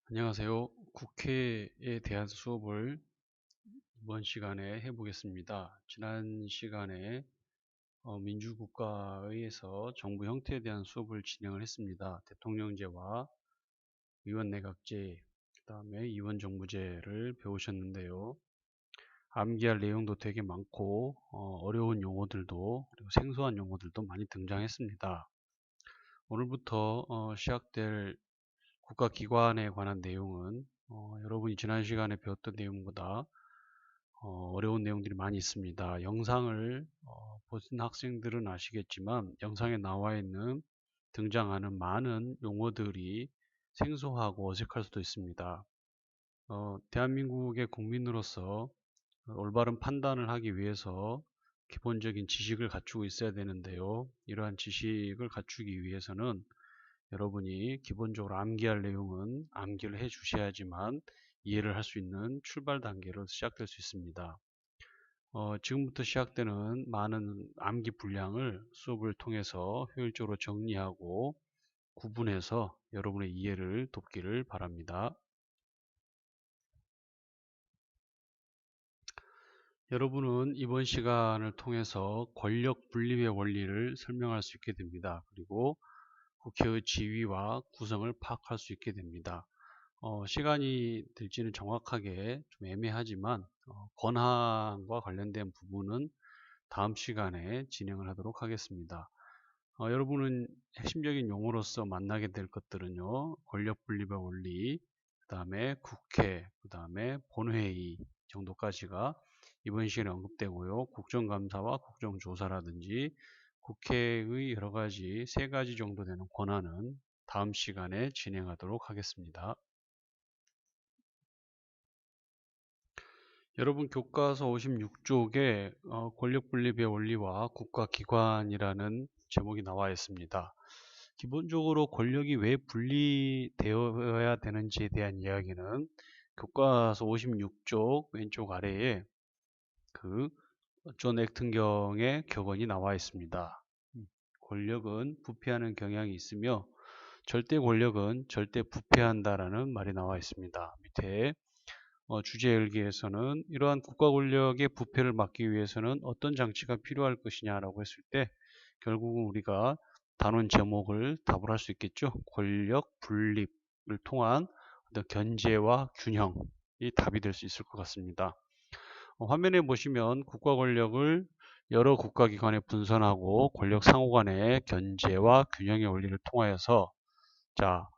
안녕하세요. 국회에 대한 수업을 이번 시간에 해보겠습니다. 지난 시간에 민주국가에서 정부 형태에 대한 수업을 진행을 했습니다. 대통령제와 의원내각제, 그 다음에 의원정부제를 배우셨는데요. 암기할 내용도 되게 많고 어려운 용어들도 그리고 생소한 용어들도 많이 등장했습니다. 오늘부터 시작될 국가기관에 관한 내용은 여러분이 지난 시간에 배웠던 내용보다 어려운 내용들이 많이 있습니다. 영상을 보신 학생들은 아시겠지만 영상에 나와 있는 등장하는 많은 용어들이 생소하고 어색할 수도 있습니다. 대한민국의 국민으로서 올바른 판단을 하기 위해서 기본적인 지식을 갖추고 있어야 되는데요. 이러한 지식을 갖추기 위해서는 여러분이 기본적으로 암기할 내용은 암기를 해 주셔야지만 이해를 할 수 있는 출발 단계로 시작될 수 있습니다. 지금부터 시작되는 많은 암기 분량을 수업을 통해서 효율적으로 정리하고 구분해서 여러분의 이해를 돕기를 바랍니다. 여러분은 이번 시간을 통해서 권력 분립의 원리를 설명할 수 있게 됩니다. 그리고 국회의 지위와 구성을 파악할 수 있게 됩니다. 시간이 될지는 정확하게 좀 애매하지만 권한과 관련된 부분은 다음 시간에 진행을 하도록 하겠습니다. 여러분은 핵심적인 용어로서 만나게 될 것들은요. 권력 분립의 원리, 그 다음에 국회, 그 다음에 본회의 정도까지가 이번 시간에 언급되고요. 국정감사와 국정조사라든지 국회의 여러 가지 세 가지 정도 되는 권한은 다음 시간에 진행하도록 하겠습니다. 여러분 교과서 56쪽에 권력분립의 원리와 국가기관이라는 제목이 나와 있습니다. 기본적으로 권력이 왜 분리되어야 되는지에 대한 이야기는 교과서 56쪽 왼쪽 아래에 그 존 액튼경의 격언이 나와 있습니다. 권력은 부패하는 경향이 있으며 절대 권력은 절대 부패한다라는 말이 나와 있습니다. 밑에 주제일기에서는 이러한 국가 권력의 부패를 막기 위해서는 어떤 장치가 필요할 것이냐라고 했을 때 결국은 우리가 단원 제목을 답을 할 수 있겠죠. 권력 분립을 통한 어떤 견제와 균형이 답이 될 수 있을 것 같습니다. 화면에 보시면 국가 권력을 여러 국가기관에 분산하고 권력 상호 간의 견제와 균형의 원리를 통하여서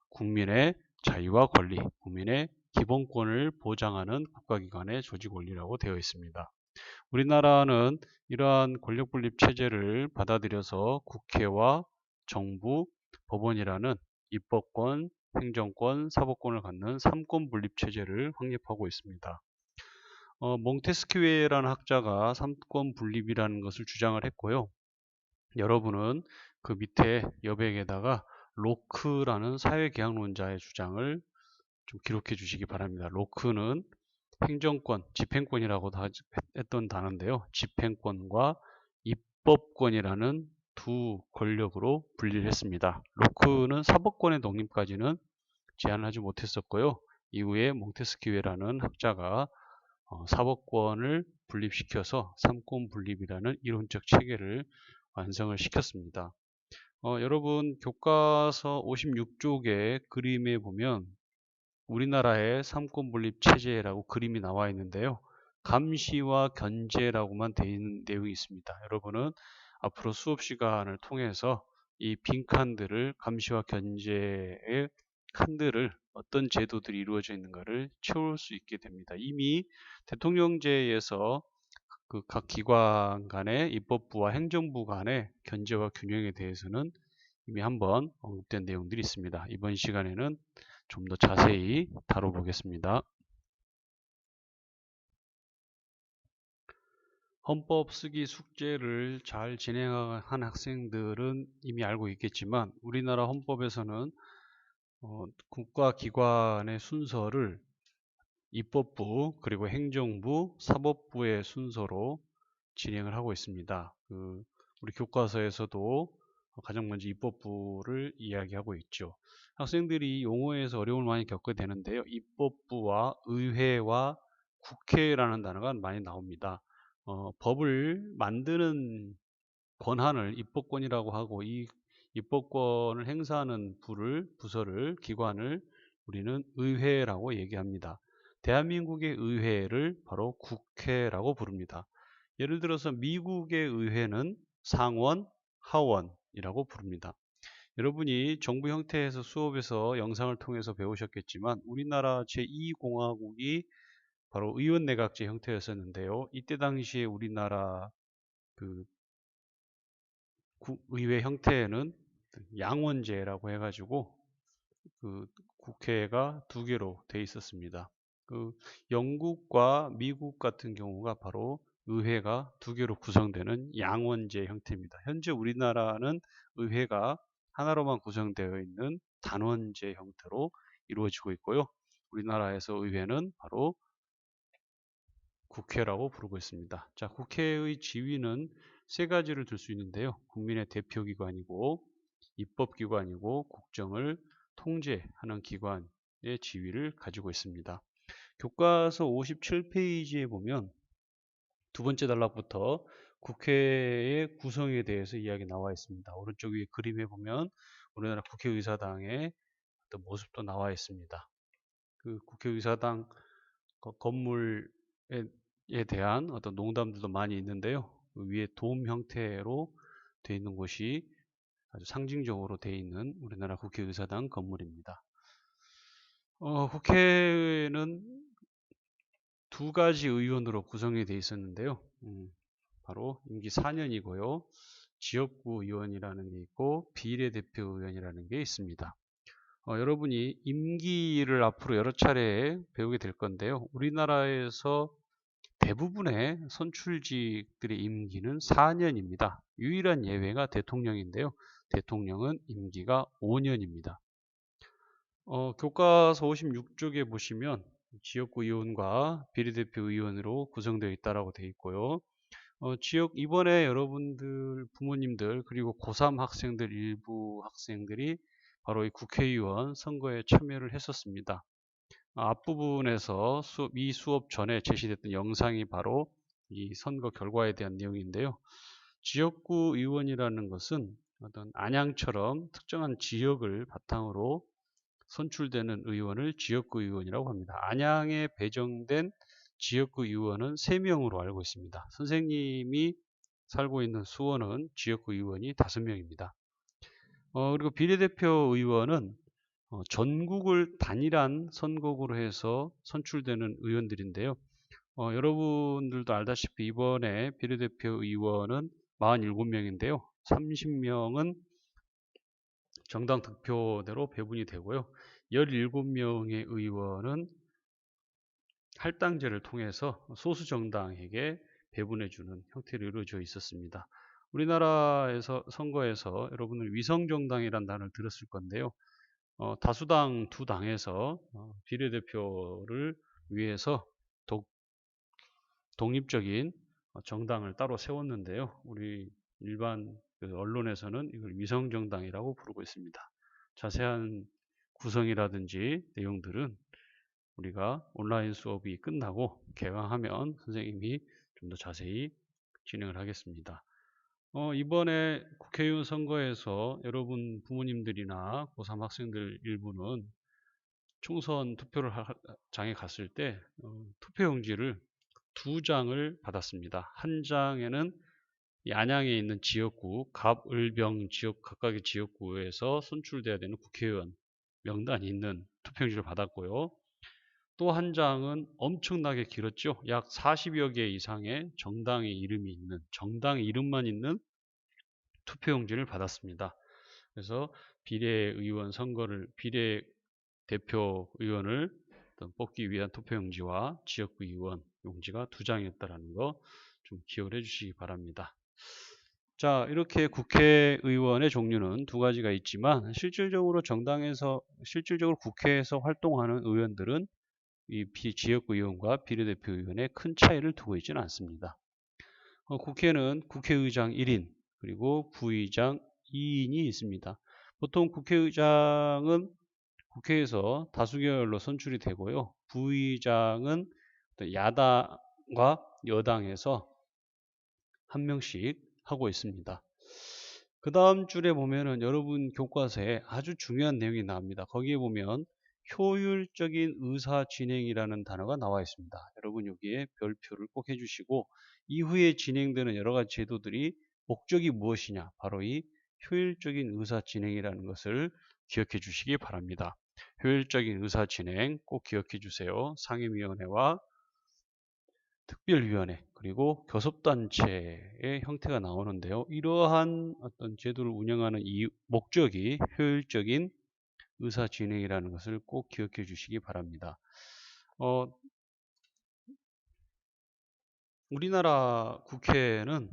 국민의 자유와 권리, 국민의 기본권을 보장하는 국가기관의 조직 원리라고 되어 있습니다. 우리나라는 이러한 권력 분립 체제를 받아들여서 국회와 정부, 법원이라는 입법권, 행정권, 사법권을 갖는 삼권 분립 체제를 확립하고 있습니다. 몽테스키웨라는 학자가 삼권 분립이라는 것을 주장을 했고요. 여러분은 그 밑에 여백에다가 로크라는 사회계약론자의 주장을 좀 기록해 주시기 바랍니다. 로크는 행정권, 집행권이라고 했던 단어인데요. 집행권과 입법권이라는 두 권력으로 분리를 했습니다. 로크는 사법권의 독립까지는 제한하지 못했었고요. 이후에 몽테스키웨라는 학자가 사법권을 분립시켜서 삼권 분립이라는 이론적 체계를 완성을 시켰습니다. 여러분 교과서 56쪽의 그림에 보면 우리나라의 삼권 분립 체제라고 그림이 나와 있는데요. 감시와 견제라고만 되어 있는 내용이 있습니다. 여러분은 앞으로 수업 시간을 통해서 이 빈칸들을 감시와 견제의 칸들을 어떤 제도들이 이루어져 있는가를 채울 수 있게 됩니다. 이미 대통령제에서 그 각 기관 간의 입법부와 행정부 간의 견제와 균형에 대해서는 이미 한번 언급된 내용들이 있습니다. 이번 시간에는 좀 더 자세히 다뤄보겠습니다. 헌법 쓰기 숙제를 잘 진행한 학생들은 이미 알고 있겠지만 우리나라 헌법에서는 국가기관의 순서를 입법부 그리고 행정부, 사법부의 순서로 진행을 하고 있습니다. 우리 교과서에서도 가장 먼저 입법부를 이야기하고 있죠. 학생들이 용어에서 어려움을 많이 겪게 되는데요. 입법부와 의회와 국회라는 단어가 많이 나옵니다. 법을 만드는 권한을 입법권이라고 하고, 이 입법권을 행사하는 부서를, 기관을 우리는 의회라고 얘기합니다. 대한민국의 의회를 바로 국회라고 부릅니다. 예를 들어서 미국의 의회는 상원, 하원이라고 부릅니다. 여러분이 정부 형태에서 수업에서 영상을 통해서 배우셨겠지만 우리나라 제2공화국이 바로 의원내각제 형태였었는데요. 이때 당시에 우리나라 그 의회 형태에는 양원제라고 해가지고 그 국회가 두 개로 돼 있었습니다. 그 영국과 미국 같은 경우가 바로 의회가 두 개로 구성되는 양원제 형태입니다. 현재 우리나라는 의회가 하나로만 구성되어 있는 단원제 형태로 이루어지고 있고요. 우리나라에서 의회는 바로 국회라고 부르고 있습니다. 자, 국회의 지위는 세 가지를 들 수 있는데요. 국민의 대표기관이고, 입법기관이고, 국정을 통제하는 기관의 지위를 가지고 있습니다. 교과서 57페이지에 보면 두 번째 단락부터 국회의 구성에 대해서 이야기 나와 있습니다. 오른쪽 위에 그림에 보면 우리나라 국회의사당의 어떤 모습도 나와 있습니다. 그 국회의사당 건물에 대한 어떤 농담들도 많이 있는데요. 그 위에 돔 형태로 되어 있는 곳이 아주 상징적으로 되어 있는 우리나라 국회의사당 건물입니다. 국회는 두 가지 의원으로 구성이 되어 있었는데요. 바로 임기 4년이고요. 지역구 의원이라는 게 있고 비례대표 의원이라는 게 있습니다. 여러분이 임기를 앞으로 여러 차례 배우게 될 건데요. 우리나라에서 대부분의 선출직들의 임기는 4년입니다. 유일한 예외가 대통령인데요. 대통령은 임기가 5년입니다. 교과서 56쪽에 보시면 지역구 의원과 비례대표 의원으로 구성되어 있다고 되어 있고요. 이번에 여러분들 부모님들 그리고 고3 학생들 일부 학생들이 바로 이 국회의원 선거에 참여를 했었습니다. 앞부분에서 이 수업 전에 제시됐던 영상이 바로 이 선거 결과에 대한 내용인데요. 지역구 의원이라는 것은 어떤 안양처럼 특정한 지역을 바탕으로 선출되는 의원을 지역구 의원이라고 합니다. 안양에 배정된 지역구 의원은 3명으로 알고 있습니다. 선생님이 살고 있는 수원은 지역구 의원이 5명입니다. 그리고 비례대표 의원은 전국을 단일한 선거구로 해서 선출되는 의원들인데요. 여러분들도 알다시피 이번에 비례대표 의원은 47명인데요. 30명은 정당 득표대로 배분이 되고요. 17명의 의원은 할당제를 통해서 소수 정당에게 배분해주는 형태로 이루어져 있었습니다. 우리나라에서 선거에서 여러분은 위성정당이라는 단어를 들었을 건데요. 다수당 두 당에서 비례대표를 위해서 독립적인 정당을 따로 세웠는데요. 우리 일반 언론에서는 이걸 위성정당이라고 부르고 있습니다. 자세한 구성이라든지 내용들은 우리가 온라인 수업이 끝나고 개강하면 선생님이 좀 더 자세히 진행을 하겠습니다. 이번에 국회의원 선거에서 여러분 부모님들이나 고3 학생들 일부는 총선 투표를 장에 갔을 때 투표용지를 2장을 받았습니다. 한 장에는 이 안양에 있는 지역구, 갑, 을, 병 지역 각각의 지역구에서 선출돼야 되는 국회의원 명단이 있는 투표용지를 받았고요. 또 한 장은 엄청나게 길었죠. 약 40여 개 이상의 정당의 이름이 있는, 정당의 이름만 있는 투표용지를 받았습니다. 그래서 비례의원 선거를, 비례대표 의원을 뽑기 위한 투표용지와 지역구 의원 용지가 2장이었다는 거 좀 기억을 해주시기 바랍니다. 자, 이렇게 국회의원의 종류는 두 가지가 있지만 실질적으로 국회에서 활동하는 의원들은 이 지역구 의원과 비례대표 의원의 큰 차이를 두고 있지는 않습니다. 국회는 국회의장 1인 그리고 부의장 2인이 있습니다. 보통 국회의장은 국회에서 다수결로 선출이 되고요. 부의장은 야당과 여당에서 한 명씩 하고 있습니다. 그 다음 줄에 보면은 여러분 교과서에 아주 중요한 내용이 나옵니다. 거기에 보면 효율적인 의사 진행이라는 단어가 나와 있습니다. 여러분 여기에 별표를 꼭 해주시고 이후에 진행되는 여러 가지 제도들이 목적이 무엇이냐, 바로 이 효율적인 의사 진행이라는 것을 기억해 주시기 바랍니다. 효율적인 의사 진행 꼭 기억해 주세요. 상임위원회와 특별위원회 그리고 교섭단체의 형태가 나오는데요. 이러한 어떤 제도를 운영하는 이 목적이 효율적인 의사 진행이라는 것을 꼭 기억해 주시기 바랍니다. 우리나라 국회는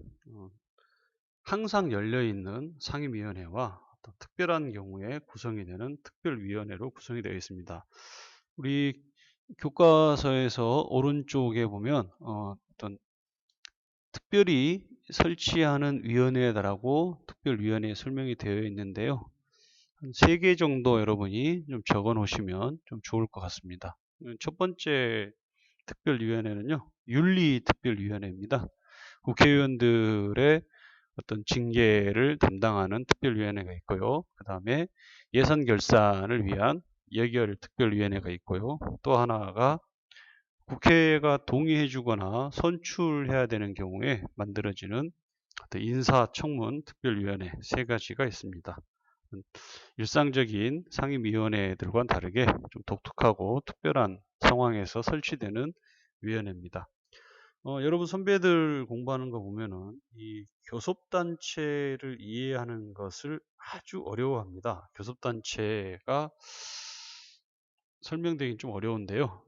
항상 열려있는 상임위원회와 어떤 특별한 경우에 구성이 되는 특별위원회로 구성이 되어 있습니다. 우리 교과서에서 오른쪽에 보면 어떤 특별히 설치하는 위원회다라고 특별위원회에 설명이 되어 있는데요. 한 3개 정도 여러분이 좀 적어 놓으시면 좀 좋을 것 같습니다. 첫 번째 특별위원회는요, 윤리특별위원회입니다. 국회의원들의 어떤 징계를 담당하는 특별위원회가 있고요. 그 다음에 예산 결산을 위한 예결특별위원회가 있고요. 또 하나가 국회가 동의해 주거나 선출해야 되는 경우에 만들어지는 인사청문 특별위원회 3가지가 있습니다. 일상적인 상임위원회들과는 다르게 좀 독특하고 특별한 상황에서 설치되는 위원회입니다. 여러분 선배들 공부하는 거 보면은 이 교섭단체를 이해하는 것을 아주 어려워합니다. 교섭단체가 설명되긴 좀 어려운데요.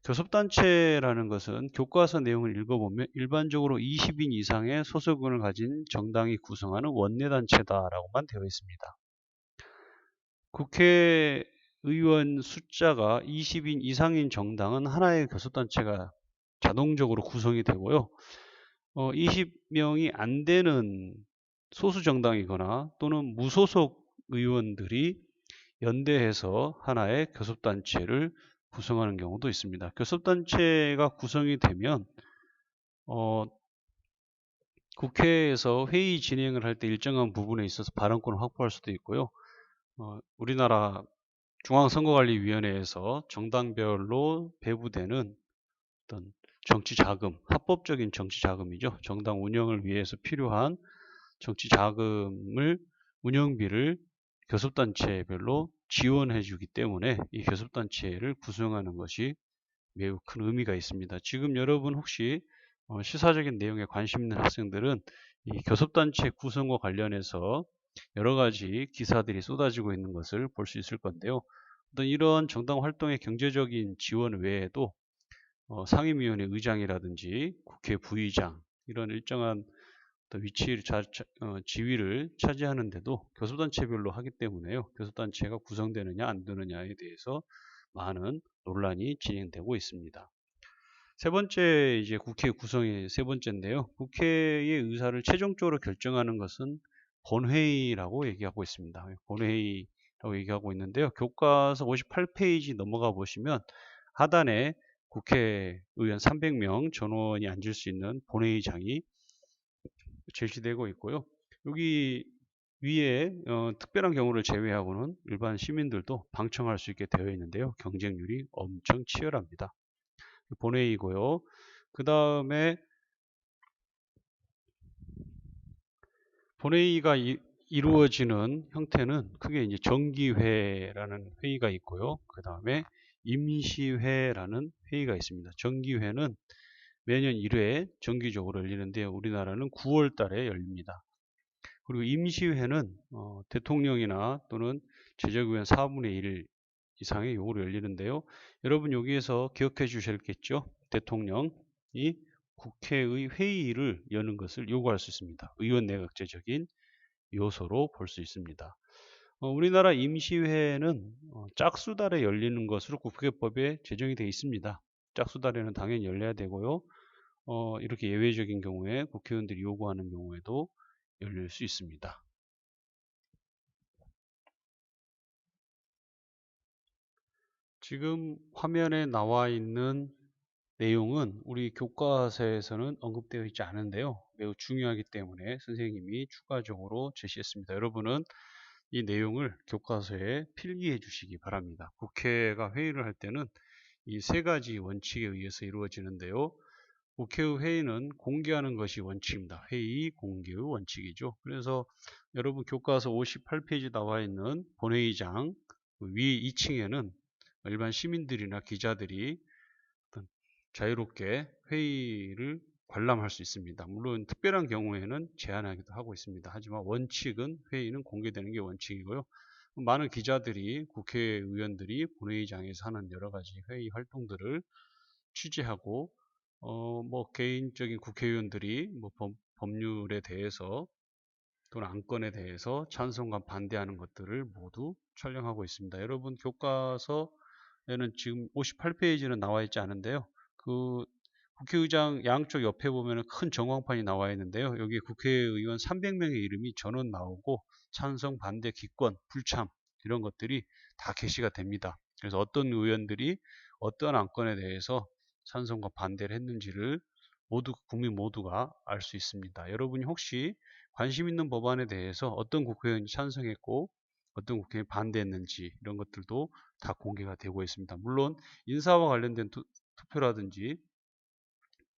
교섭단체라는 것은 교과서 내용을 읽어보면 일반적으로 20인 이상의 소속원을 가진 정당이 구성하는 원내단체다라고만 되어 있습니다. 국회의원 숫자가 20인 이상인 정당은 하나의 교섭단체가 자동적으로 구성이 되고요. 20명이 안 되는 소수 정당이거나 또는 무소속 의원들이 연대해서 하나의 교섭단체를 구성하는 경우도 있습니다. 교섭단체가 구성이 되면 국회에서 회의 진행을 할 때 일정한 부분에 있어서 발언권을 확보할 수도 있고요. 우리나라 중앙선거관리위원회에서 정당별로 배부되는 어떤 정치 자금, 합법적인 정치 자금이죠. 정당 운영을 위해서 필요한 정치 자금을 운영비를 교섭단체별로 지원해 주기 때문에 이 교섭단체를 구성하는 것이 매우 큰 의미가 있습니다. 지금 여러분 혹시 시사적인 내용에 관심 있는 학생들은 이 교섭단체 구성과 관련해서 여러 가지 기사들이 쏟아지고 있는 것을 볼 수 있을 건데요. 어떤 이런 정당 활동의 경제적인 지원 외에도 상임위원회 의장이라든지 국회 부의장 이런 일정한 위치를 지위를 차지하는데도 교섭단체별로 하기 때문에요. 교섭단체가 구성되느냐 안 되느냐에 대해서 많은 논란이 진행되고 있습니다. 세 번째 이제 국회 구성의 세 번째인데요. 국회의 의사를 최종적으로 결정하는 것은 본회의라고 얘기하고 있습니다. 본회의라고 얘기하고 있는데요. 교과서 58페이지 넘어가 보시면 하단에 국회의원 300명 전원이 앉을 수 있는 본회의장이 제시되고 있고요. 여기 위에 특별한 경우를 제외하고는 일반 시민들도 방청할 수 있게 되어 있는데요. 경쟁률이 엄청 치열합니다. 본회의고요. 그 다음에 본회의가 이루어지는 형태는 크게 이제 정기회라는 회의가 있고요. 그 다음에 임시회라는 회의가 있습니다. 정기회는 매년 1회 정기적으로 열리는데요. 우리나라는 9월 달에 열립니다. 그리고 임시회는 대통령이나 또는 제적의원 4분의 1 이상의 요구로 열리는데요. 여러분 여기에서 기억해 주셨겠죠? 대통령이 국회의 회의를 여는 것을 요구할 수 있습니다. 의원 내각제적인 요소로 볼 수 있습니다. 우리나라 임시회는 짝수달에 열리는 것으로 국회법에 제정이 되어 있습니다. 짝수달에는 당연히 열려야 되고요. 이렇게 예외적인 경우에 국회의원들이 요구하는 경우에도 열릴 수 있습니다. 지금 화면에 나와 있는 내용은 우리 교과서에서는 언급되어 있지 않은데요. 매우 중요하기 때문에 선생님이 추가적으로 제시했습니다. 여러분은 이 내용을 교과서에 필기해 주시기 바랍니다. 국회가 회의를 할 때는 이 세 가지 원칙에 의해서 이루어지는데요. 국회의 회의는 공개하는 것이 원칙입니다. 회의 공개의 원칙이죠. 그래서 여러분 교과서 58페이지 나와 있는 본회의장 위 2층에는 일반 시민들이나 기자들이 자유롭게 회의를 관람할 수 있습니다. 물론 특별한 경우에는 제한하기도 하고 있습니다. 하지만 원칙은 회의는 공개되는 게 원칙이고요. 많은 기자들이 국회의원들이 본회의장에서 하는 여러 가지 회의 활동들을 취재하고 뭐 개인적인 국회의원들이 뭐 법률에 대해서 또는 안건에 대해서 찬성과 반대하는 것들을 모두 촬영하고 있습니다. 여러분 교과서에는 지금 58페이지는 나와 있지 않은데요. 그 국회의장 양쪽 옆에 보면 큰 전광판이 나와 있는데요. 여기 국회의원 300명의 이름이 전원 나오고 찬성, 반대, 기권, 불참 이런 것들이 다 게시가 됩니다. 그래서 어떤 의원들이 어떤 안건에 대해서 찬성과 반대를 했는지를 모두 국민 모두가 알 수 있습니다. 여러분이 혹시 관심 있는 법안에 대해서 어떤 국회의원이 찬성했고 어떤 국회의원이 반대했는지 이런 것들도 다 공개가 되고 있습니다. 물론 인사와 관련된 투표라든지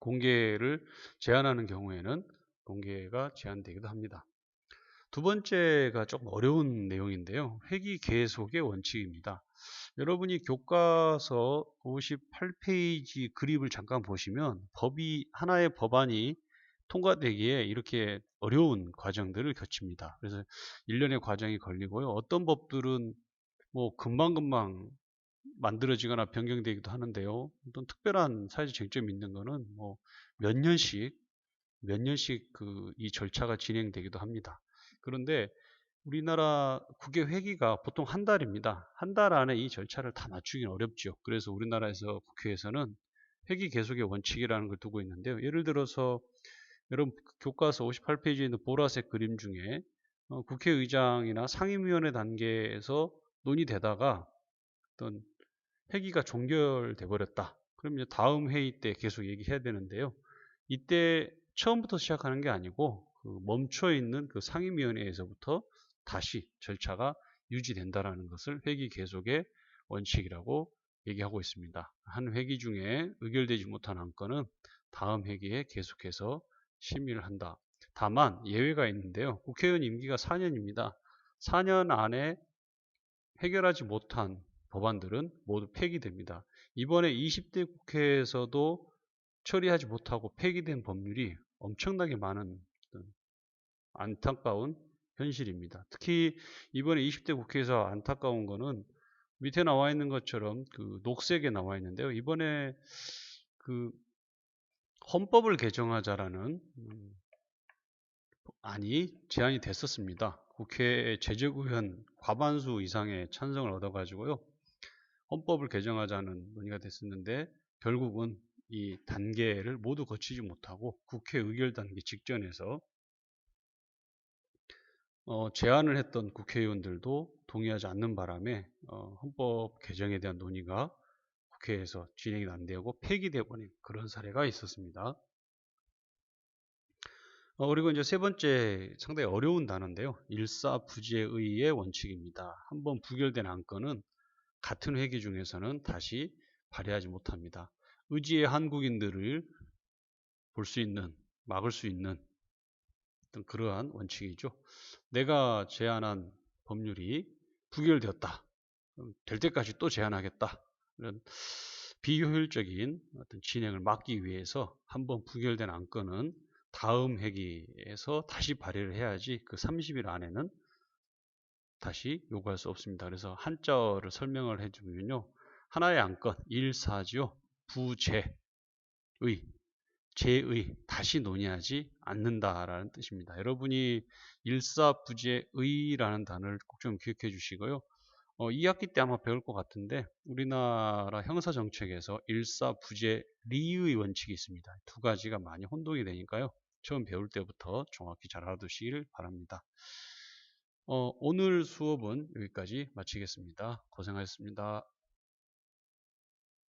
공개를 제한하는 경우에는 공개가 제한되기도 합니다. 두 번째가 조금 어려운 내용인데요. 회기 계속의 원칙입니다. 여러분이 교과서 58페이지 그립을 잠깐 보시면 하나의 법안이 통과되기에 이렇게 어려운 과정들을 거칩니다. 그래서 1년의 과정이 걸리고요. 어떤 법들은 뭐 금방금방 만들어지거나 변경되기도 하는데요. 어떤 특별한 사회적 쟁점이 있는 거는 뭐 몇 년씩 이 절차가 진행되기도 합니다. 그런데 우리나라 국회 회기가 보통 한 달입니다. 한 달 안에 이 절차를 다 맞추기는 어렵죠. 그래서 우리나라에서 국회에서는 회기 계속의 원칙이라는 걸 두고 있는데요. 예를 들어서 여러분 교과서 58페이지에 있는 보라색 그림 중에 국회의장이나 상임위원회 단계에서 논의되다가 어떤 회기가 종결돼 버렸다. 그럼 이제 다음 회의 때 계속 얘기해야 되는데요. 이때 처음부터 시작하는 게 아니고 그 멈춰 있는 그 상임위원회에서부터 다시 절차가 유지된다라는 것을 회기 계속의 원칙이라고 얘기하고 있습니다. 한 회기 중에 의결되지 못한 안건은 다음 회기에 계속해서 심의를 한다. 다만 예외가 있는데요. 국회의원 임기가 4년입니다. 4년 안에 해결하지 못한 법안들은 모두 폐기됩니다. 이번에 20대 국회에서도 처리하지 못하고 폐기된 법률이 엄청나게 많은 안타까운 현실입니다. 특히 이번에 20대 국회에서 안타까운 거는 밑에 나와 있는 것처럼 그 녹색에 나와 있는데요. 이번에 그 헌법을 개정하자라는 안이 제안이 됐었습니다. 국회 제적의원 과반수 이상의 찬성을 얻어가지고요. 헌법을 개정하자는 논의가 됐었는데 결국은 이 단계를 모두 거치지 못하고 국회 의결 단계 직전에서 제안을 했던 국회의원들도 동의하지 않는 바람에 헌법 개정에 대한 논의가 국회에서 진행이 안 되고 폐기되어 버린 그런 사례가 있었습니다. 그리고 이제 세 번째 상당히 어려운 단어인데요. 일사부재의의 원칙입니다. 한번 부결된 안건은 같은 회기 중에서는 다시 발의하지 못합니다. 의지의 한국인들을 볼 수 있는, 막을 수 있는 어떤 그러한 원칙이죠. 내가 제안한 법률이 부결되었다. 될 때까지 또 제안하겠다. 이런 비효율적인 어떤 진행을 막기 위해서 한번 부결된 안건은 다음 회기에서 다시 발의를 해야지 그 30일 안에는 다시 요구할 수 없습니다. 그래서 한자어를 설명을 해주면요. 하나의 안건, 일사지요. 부재의, 재의, 다시 논의하지 않는다라는 뜻입니다. 여러분이 일사부재의라는 단어를 꼭 좀 기억해 주시고요. 2학기 때 아마 배울 것 같은데 우리나라 형사정책에서 일사부재리의 원칙이 있습니다. 두 가지가 많이 혼동이 되니까요. 처음 배울 때부터 정확히 잘 알아두시길 바랍니다. 오늘 수업은 여기까지 마치겠습니다. 고생하셨습니다.